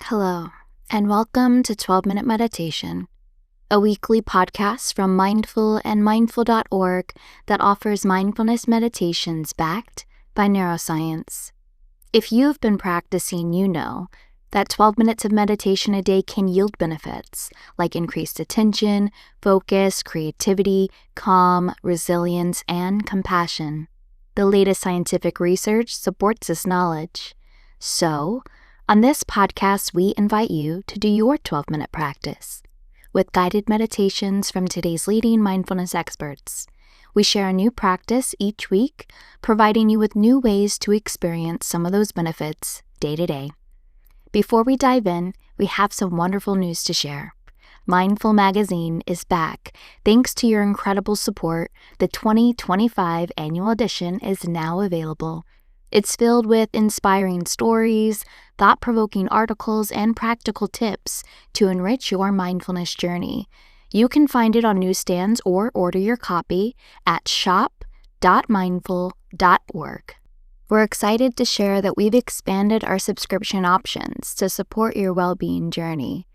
Hello, and welcome to 12-Minute Meditation, a weekly podcast from Mindful and mindful.org that offers mindfulness meditations backed by neuroscience. If you've been practicing, you know that 12 minutes of meditation a day can yield benefits like increased attention, focus, creativity, calm, resilience, and compassion. The latest scientific research supports this knowledge. So, on this podcast, we invite you to do your 12-minute practice with guided meditations from today's leading mindfulness experts. We share a new practice each week, providing you with new ways to experience some of those benefits day to day. Before we dive in, we have some wonderful news to share. Mindful Magazine is back. Thanks to your incredible support, the 2025 annual edition is now available. It's filled with inspiring stories, thought-provoking articles, and practical tips to enrich your mindfulness journey. You can find it on newsstands or order your copy at shop.mindful.org. We're excited to share that we've expanded our subscription options to support your well-being journey,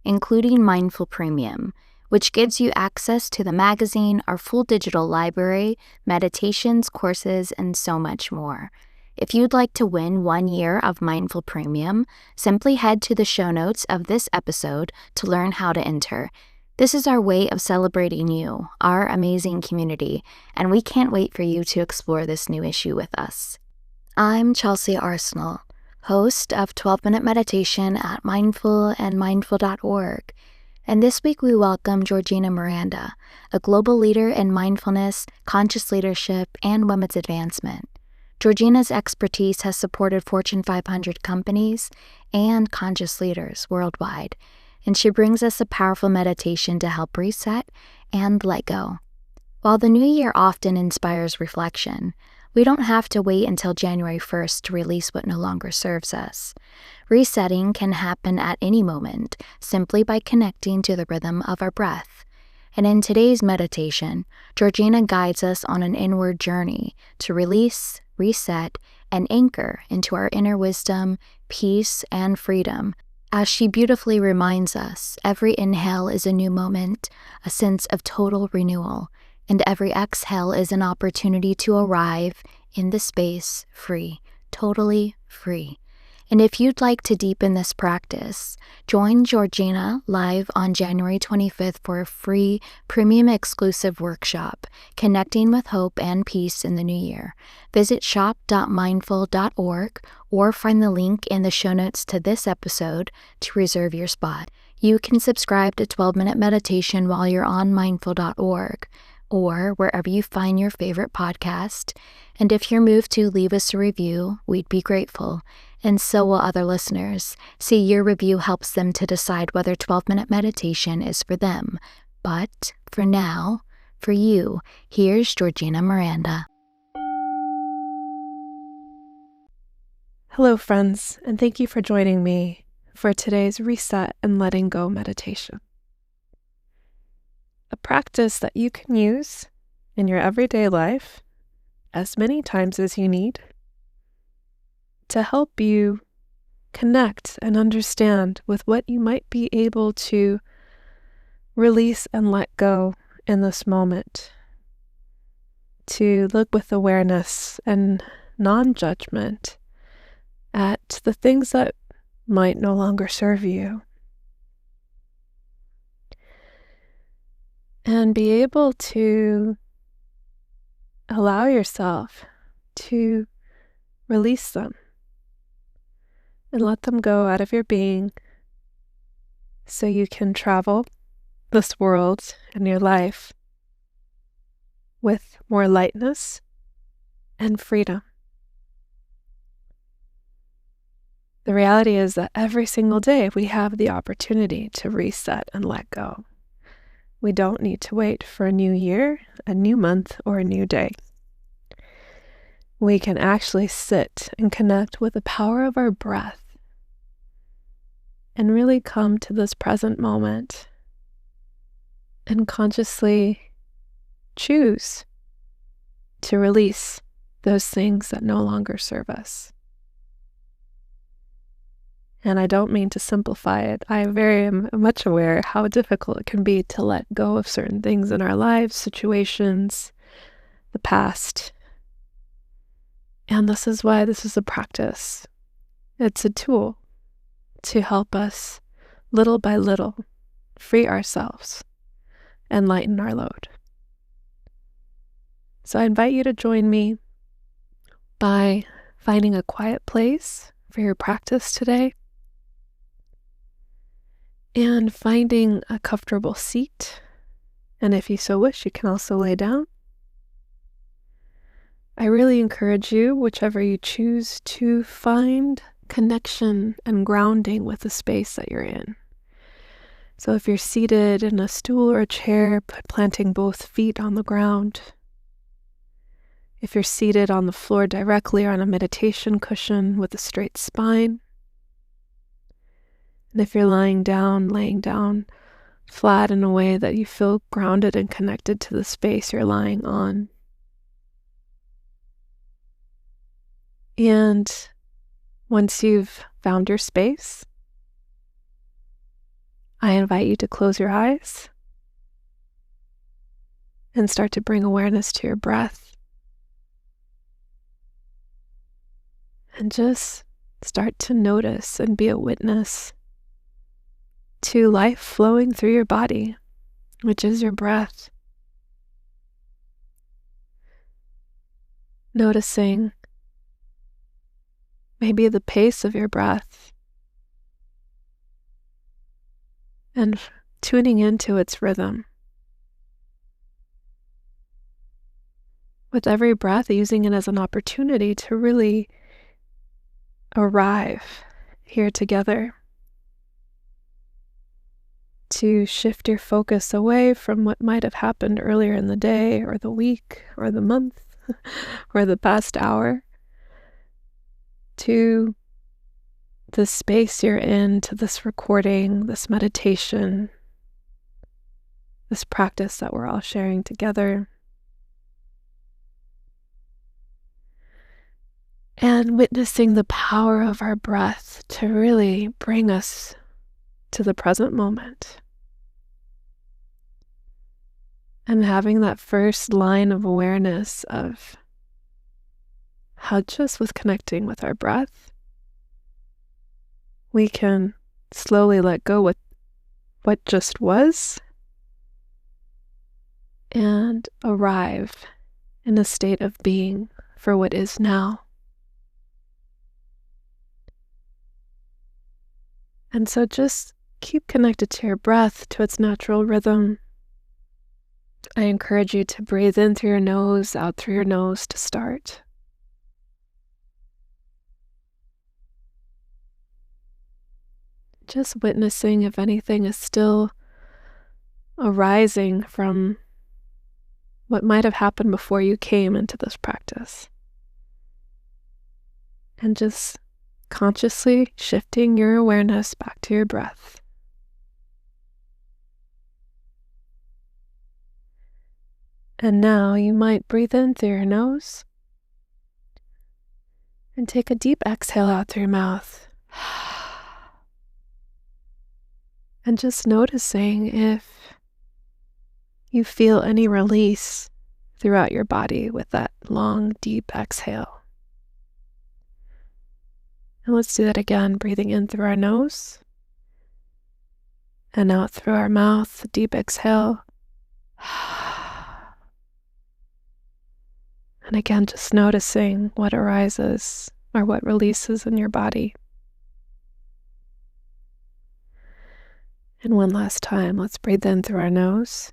including Mindful Premium, which gives you access to the magazine, our full digital library, meditations, courses, and so much more. If you'd like to win 1 year of Mindful Premium, simply head to the show notes of this episode to learn how to enter. This is our way of celebrating you, our amazing community, and we can't wait for you to explore this new issue with us. I'm Chelsea Arsenal, host of 12-Minute Meditation at Mindful and mindful.org, and this week we welcome Georgina Miranda, a global leader in mindfulness, conscious leadership, and women's advancement. Georgina's expertise has supported Fortune 500 companies and conscious leaders worldwide, and she brings us a powerful meditation to help reset and let go. While the new year often inspires reflection, we don't have to wait until January 1st to release what no longer serves us. Resetting can happen at any moment, simply by connecting to the rhythm of our breath. And in today's meditation, Georgina guides us on an inward journey to release, reset, and anchor into our inner wisdom, peace, and freedom. As she beautifully reminds us, every inhale is a new moment, a sense of total renewal, and every exhale is an opportunity to arrive in the space free, totally free. And if you'd like to deepen this practice, join Georgina live on January 25th for a free, premium exclusive workshop, Connecting with Hope and Peace in the New Year. Visit shop.mindful.org or find the link in the show notes to this episode to reserve your spot. You can subscribe to 12-Minute Meditation while you're on mindful.org or wherever you find your favorite podcast. And if you're moved to leave us a review, we'd be grateful. And so will other listeners. See, your review helps them to decide whether 12-Minute Meditation is for them. But for now, for you, here's Georgina Miranda. Hello, friends, and thank you for joining me for today's Reset and Letting Go meditation. A practice that you can use in your everyday life as many times as you need to help you connect and understand with what you might be able to release and let go in this moment. To look with awareness and non-judgment at the things that might no longer serve you. And be able to allow yourself to release them and let them go out of your being so you can travel this world and your life with more lightness and freedom. The reality is that every single day we have the opportunity to reset and let go. We don't need to wait for a new year, a new month, or a new day. We can actually sit and connect with the power of our breath and really come to this present moment and consciously choose to release those things that no longer serve us. And I don't mean to simplify it. I am very much aware how difficult it can be to let go of certain things in our lives, situations, the past. And this is why this is a practice. It's a tool to help us, little by little, free ourselves and lighten our load. So I invite you to join me by finding a quiet place for your practice today and finding a comfortable seat. And if you so wish, you can also lay down. I really encourage you, whichever you choose, to find connection and grounding with the space that you're in. So if you're seated in a stool or a chair, planting both feet on the ground. If you're seated on the floor directly or on a meditation cushion with a straight spine. And if you're laying down flat in a way that you feel grounded and connected to the space you're lying on. And once you've found your space, I invite you to close your eyes and start to bring awareness to your breath. And just start to notice and be a witness to life flowing through your body, which is your breath. Noticing maybe the pace of your breath and tuning into its rhythm. With every breath, using it as an opportunity to really arrive here together, to shift your focus away from what might have happened earlier in the day or the week or the month or the past hour, to the space you're in, to this recording, this meditation, this practice that we're all sharing together. And witnessing the power of our breath to really bring us to the present moment. And having that first line of awareness of how just with connecting with our breath, we can slowly let go with what just was and arrive in a state of being for what is now. And so just keep connected to your breath, to its natural rhythm. I encourage you to breathe in through your nose, out through your nose to start. Just witnessing if anything is still arising from what might have happened before you came into this practice. And just consciously shifting your awareness back to your breath. And now you might breathe in through your nose and take a deep exhale out through your mouth. And just noticing if you feel any release throughout your body with that long, deep exhale. And let's do that again, breathing in through our nose and out through our mouth, deep exhale. And again, just noticing what arises or what releases in your body. And one last time, let's breathe in through our nose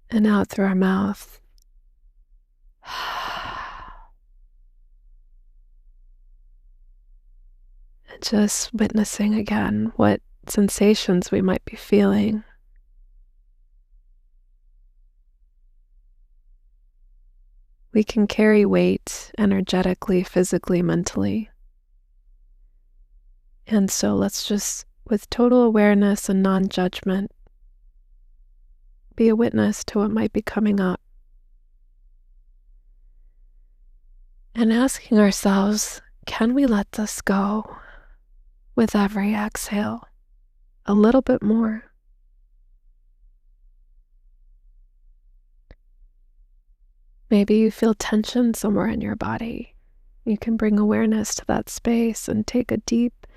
and out through our mouth. And just witnessing again what sensations we might be feeling. We can carry weight energetically, physically, mentally. And so let's just, with total awareness and non-judgment, be a witness to what might be coming up. And asking ourselves, can we let this go? with every exhale a little bit more. Maybe you feel tension somewhere in your body. You can bring awareness to that space and take a deep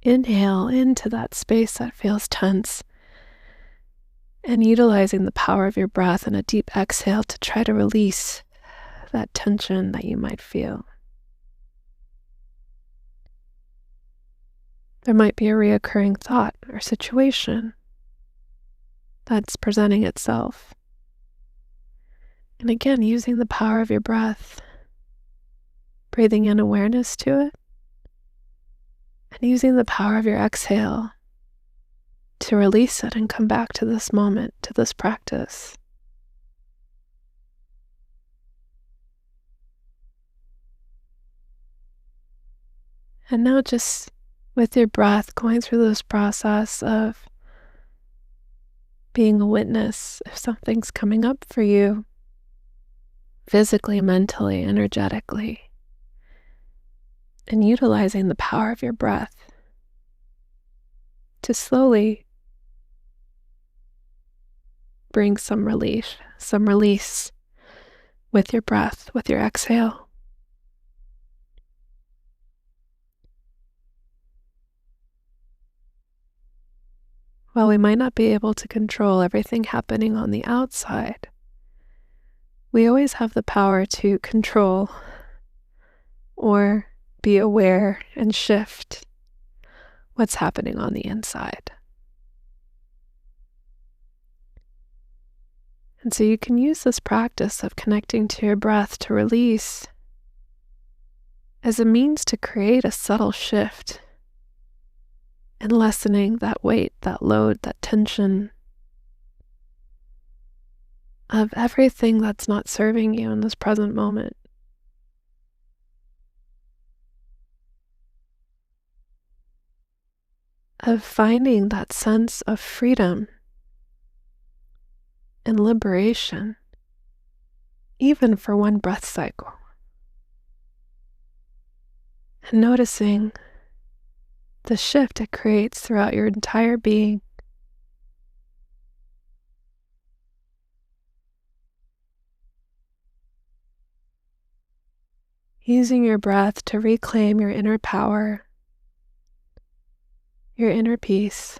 inhale into that space that feels tense, and utilizing the power of your breath and a deep exhale to try to release that tension that you might feel. There might be a reoccurring thought or situation that's presenting itself. And again, using the power of your breath, breathing in awareness to it, and using the power of your exhale to release it and come back to this moment, to this practice. And now just with your breath, going through this process of being a witness if something's coming up for you, physically, mentally, energetically, and utilizing the power of your breath to slowly bring some relief, some release with your breath, with your exhale. While we might not be able to control everything happening on the outside, we always have the power to control or be aware and shift what's happening on the inside. And so you can use this practice of connecting to your breath to release as a means to create a subtle shift and lessening that weight, that load, that tension of everything that's not serving you in this present moment. Of finding that sense of freedom and liberation, even for one breath cycle. And noticing the shift it creates throughout your entire being. Using your breath to reclaim your inner power, your inner peace,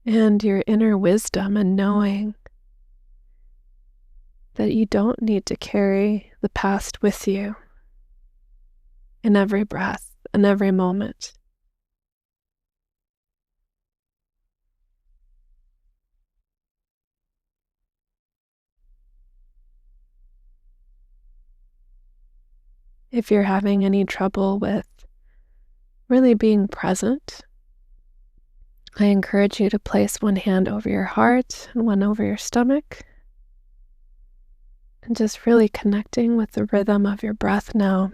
and your inner wisdom, and knowing that you don't need to carry the past with you in every breath, in every moment. If you're having any trouble with really being present, I encourage you to place one hand over your heart and one over your stomach, and just really connecting with the rhythm of your breath now.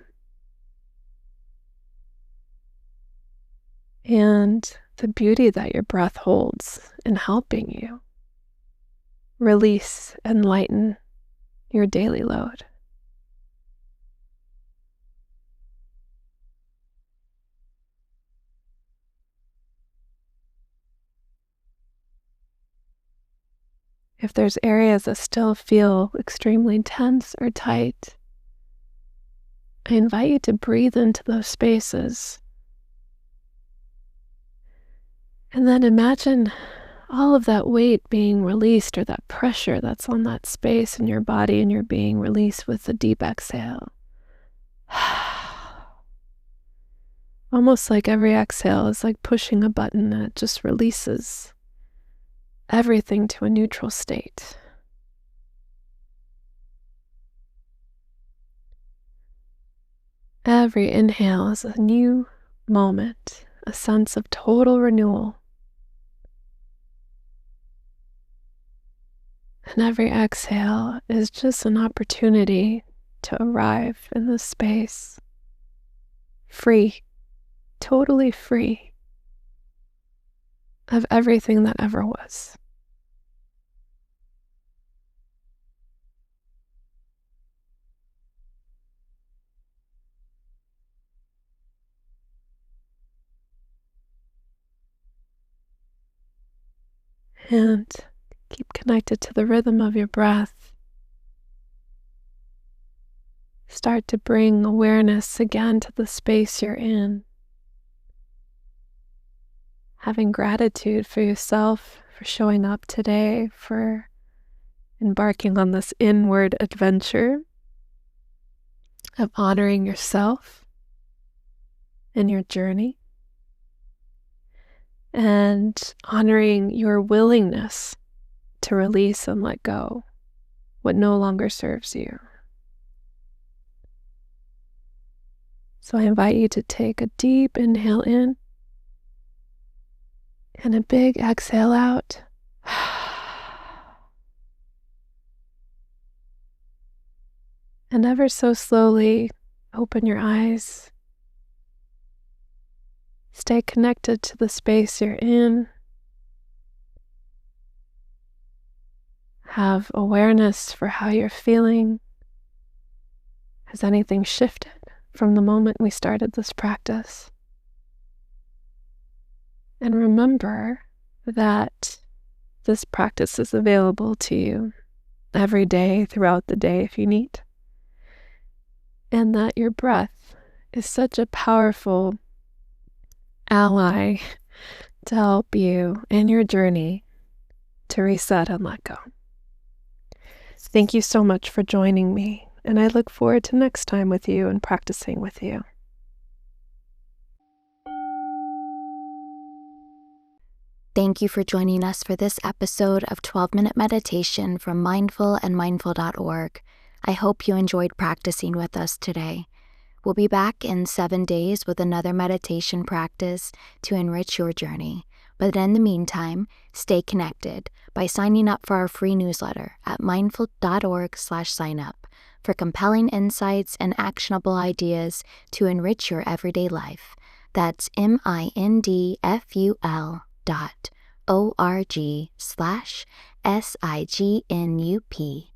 And the beauty that your breath holds in helping you release and lighten your daily load. If there's areas that still feel extremely tense or tight, I invite you to breathe into those spaces. And then imagine all of that weight being released, or that pressure that's on that space in your body and your being released with a deep exhale. Almost like every exhale is like pushing a button and it just releases everything to a neutral state. Every inhale is a new moment, a sense of total renewal. And every exhale is just an opportunity to arrive in this space, free, totally free of everything that ever was. And keep connected to the rhythm of your breath. Start to bring awareness again to the space you're in. Having gratitude for yourself, for showing up today, for embarking on this inward adventure of honoring yourself and your journey, and honoring your willingness to release and let go what no longer serves you. So I invite you to take a deep inhale in and a big exhale out. And ever so slowly open your eyes. Stay connected to the space you're in. Have awareness for how you're feeling. Has anything shifted from the moment we started this practice? And remember that this practice is available to you every day throughout the day if you need. And that your breath is such a powerful ally to help you in your journey to reset and let go. Thank you so much for joining me, and I look forward to next time with you and practicing with you. Thank you for joining us for this episode of 12-Minute Meditation from Mindful and Mindful.org. I hope you enjoyed practicing with us today. We'll be back in 7 days with another meditation practice to enrich your journey. But in the meantime, stay connected by signing up for our free newsletter at mindful.org/sign-up for compelling insights and actionable ideas to enrich your everyday life. That's mindful.org/signup.